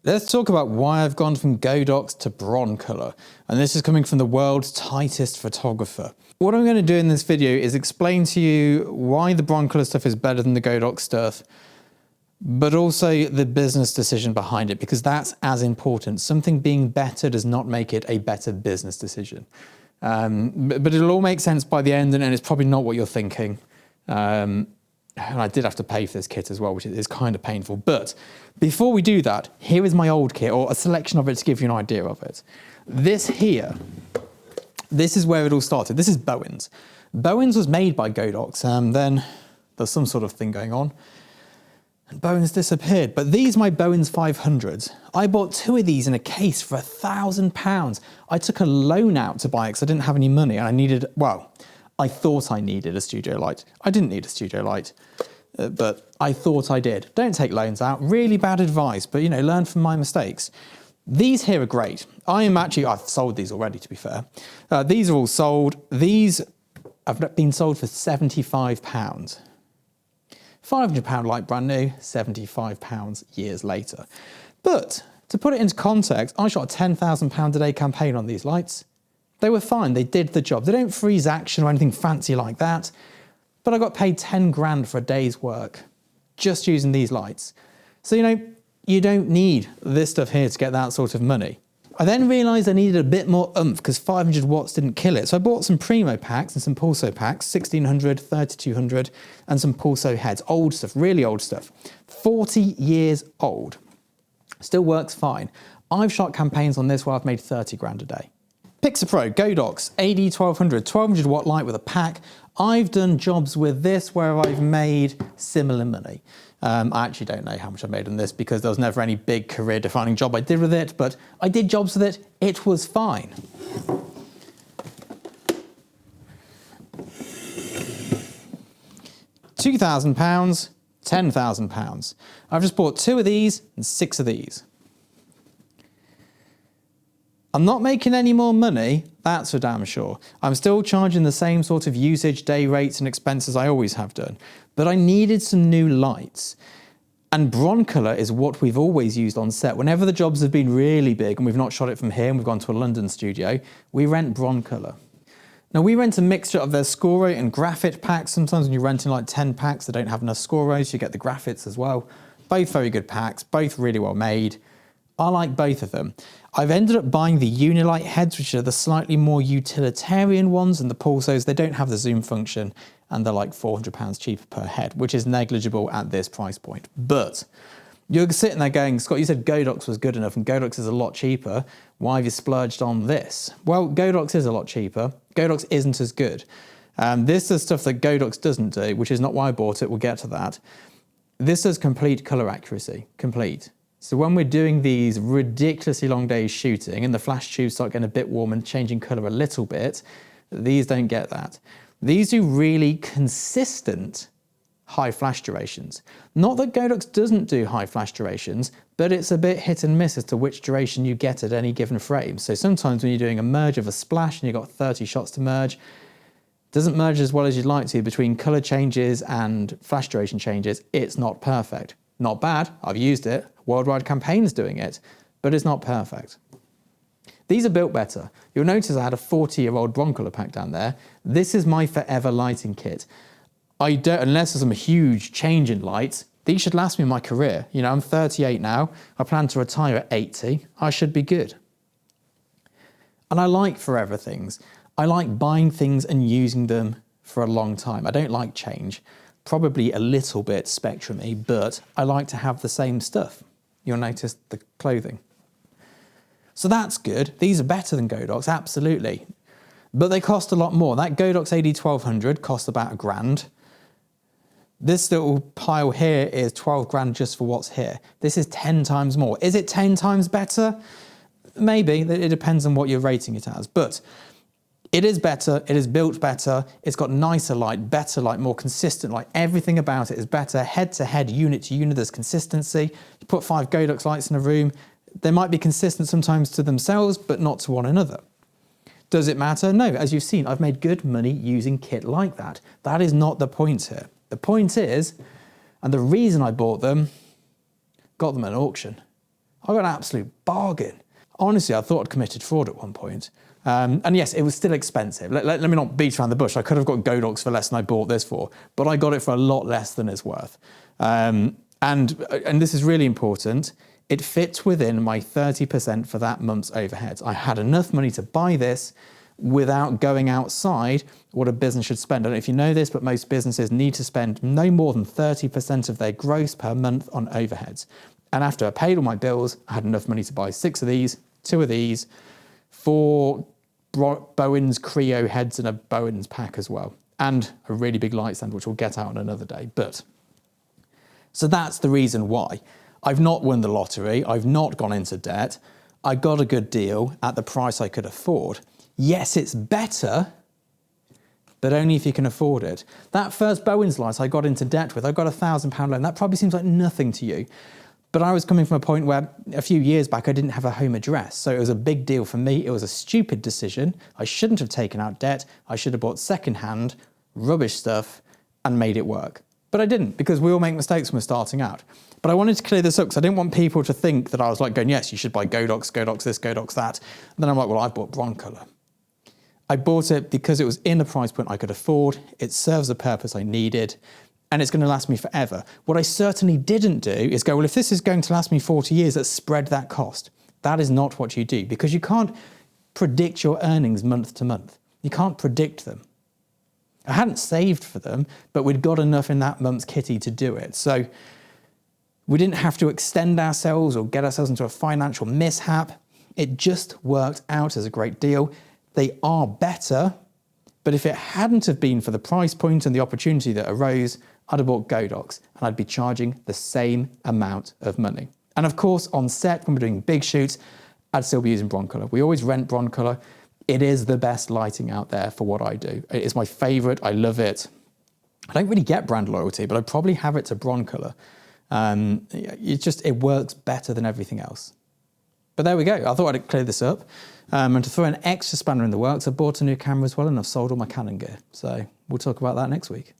Let's talk about why I've gone from Godox to Broncolor, and this is coming from the world's tightest photographer. What I'm going to do in this video is explain to you why the Broncolor stuff is better than the Godox stuff, but also the business decision behind it, because that's as important. Something being better does not make it a better business decision. But it'll all make sense by the end, and it's probably not what you're thinking. And I did have to pay for this kit as well, which is kind of painful. But before we do that, here is my old kit, or a selection of it to give you an idea of it. This here, this is where it all started. This is Bowens. Bowens was made by Godox, and then there's some sort of thing going on, and Bowens disappeared. But these are my Bowens 500s. I bought 2 of these in a case for £1,000. I took a loan out to buy it because I didn't have any money, and I needed, well, I thought I needed a studio light. I didn't need a studio light, but I thought I did. Don't take loans out. Really bad advice, but you know, learn from my mistakes. These here are great. I've sold these already, to be fair. These are all sold. These have been sold for £75. £500 light brand new, £75 years later. But to put it into context, I shot a £10,000 a day campaign on these lights. They were fine, they did the job. They don't freeze action or anything fancy like that, but I got paid 10 grand for a day's work just using these lights. So, you know, you don't need this stuff here to get that sort of money. I then realized I needed a bit more oomph because 500 watts didn't kill it. So I bought some Primo packs and some Pulso packs, 1600, 3200, and some Pulso heads. Old stuff, really old stuff. 40 years old. Still works fine. I've shot campaigns on this where I've made 30 grand a day. Pixapro, Godox, AD1200, 1200 watt light with a pack. I've done jobs with this where I've made similar money. I actually don't know how much I made on this because there was never any big career defining job I did with it, but I did jobs with it, it was fine. £2,000, £10,000. I've just bought 2 of these and 6 of these. I'm not making any more money, that's for damn sure. I'm still charging the same sort of usage, day rates and expenses I always have done, but I needed some new lights. And Broncolor is what we've always used on set. Whenever the jobs have been really big and we've not shot it from here and we've gone to a London studio, we rent Broncolor. Now we rent a mixture of their Scoro and graphite packs. Sometimes when you're renting like 10 packs, they don't have enough Scoros, you get the graphites as well. Both very good packs, both really well made. I like both of them. I've ended up buying the Unilight heads, which are the slightly more utilitarian ones, and the Pulsos, they don't have the zoom function, and they're like £400 cheaper per head, which is negligible at this price point. But you're sitting there going, Scott, you said Godox was good enough, and Godox is a lot cheaper. Why have you splurged on this? Well, Godox is a lot cheaper. Godox isn't as good. This is stuff that Godox doesn't do, which is not why I bought it. We'll get to that. This does complete color accuracy, complete. So when we're doing these ridiculously long days shooting and the flash tubes start getting a bit warm and changing colour a little bit, these don't get that. These do really consistent high flash durations. Not that Godox doesn't do high flash durations, but it's a bit hit and miss as to which duration you get at any given frame. So sometimes when you're doing a merge of a splash and you've got 30 shots to merge, it doesn't merge as well as you'd like to between colour changes and flash duration changes. It's not perfect. Not bad, I've used it, worldwide campaigns doing it, but it's not perfect. These are built better. You'll notice I had a 40-year-old Broncolor pack down there. This is my forever lighting kit. Unless there's some huge change in lights, these should last me my career. You know, I'm 38 now, I plan to retire at 80, I should be good. And I like forever things. I like buying things and using them for a long time. I don't like change. Probably a little bit spectrum-y, but I like to have the same stuff. You'll notice the clothing. So that's good. These are better than Godox, absolutely. But they cost a lot more. That Godox AD1200 cost about £1,000. This little pile here is 12 grand just for what's here. This is 10 times more. Is it 10 times better? Maybe, it depends on what you're rating it as. But it is better, it is built better, it's got nicer light, better light, more consistent light. Everything about it is better. Head to head, unit to unit, there's consistency. You put 5 Godox lights in a room, they might be consistent sometimes to themselves, but not to one another. Does it matter? No, as you've seen, I've made good money using kit like that. That is not the point here. The point is, and the reason I bought them, got them at an auction. I got an absolute bargain. Honestly, I thought I'd committed fraud at one point. And yes, it was still expensive. Let me not beat around the bush. I could have got Godox for less than I bought this for, but I got it for a lot less than it's worth. And this is really important. It fits within my 30% for that month's overheads. I had enough money to buy this without going outside what a business should spend. I don't know if you know this, but most businesses need to spend no more than 30% of their gross per month on overheads. And after I paid all my bills, I had enough money to buy 6 of these, 2 of these, 4 Bowens Creo heads and a Bowens pack as well, and a really big light stand, which we'll get out on another day. So that's the reason why. I've not won the lottery. I've not gone into debt. I got a good deal at the price I could afford. Yes, it's better, but only if you can afford it. That first Bowens light I got into debt with, I got £1,000 loan. That probably seems like nothing to you. But I was coming from a point where a few years back, I didn't have a home address. So it was a big deal for me. It was a stupid decision. I shouldn't have taken out debt. I should have bought secondhand, rubbish stuff and made it work. But I didn't, because we all make mistakes when we're starting out. But I wanted to clear this up because I didn't want people to think that I was like going, yes, you should buy Godox, Godox this, Godox that. And then I'm like, well, I've bought Broncolor. I bought it because it was in the price point I could afford. It serves the purpose I needed. And it's going to last me forever. What I certainly didn't do is go, well, if this is going to last me 40 years, let's spread that cost. That is not what you do, because you can't predict your earnings month to month. You can't predict them. I hadn't saved for them, but we'd got enough in that month's kitty to do it. So we didn't have to extend ourselves or get ourselves into a financial mishap. It just worked out as a great deal. They are better, but if it hadn't have been for the price point and the opportunity that arose, I'd have bought Godox and I'd be charging the same amount of money. And of course, on set, when we're doing big shoots, I'd still be using Broncolor. We always rent Broncolor. It is the best lighting out there for what I do. It is my favorite. I love it. I don't really get brand loyalty, but I probably have it to Broncolor. It works better than everything else. But there we go. I thought I'd clear this up. And to throw an extra spanner in the works, I bought a new camera as well, and I've sold all my Canon gear. So we'll talk about that next week.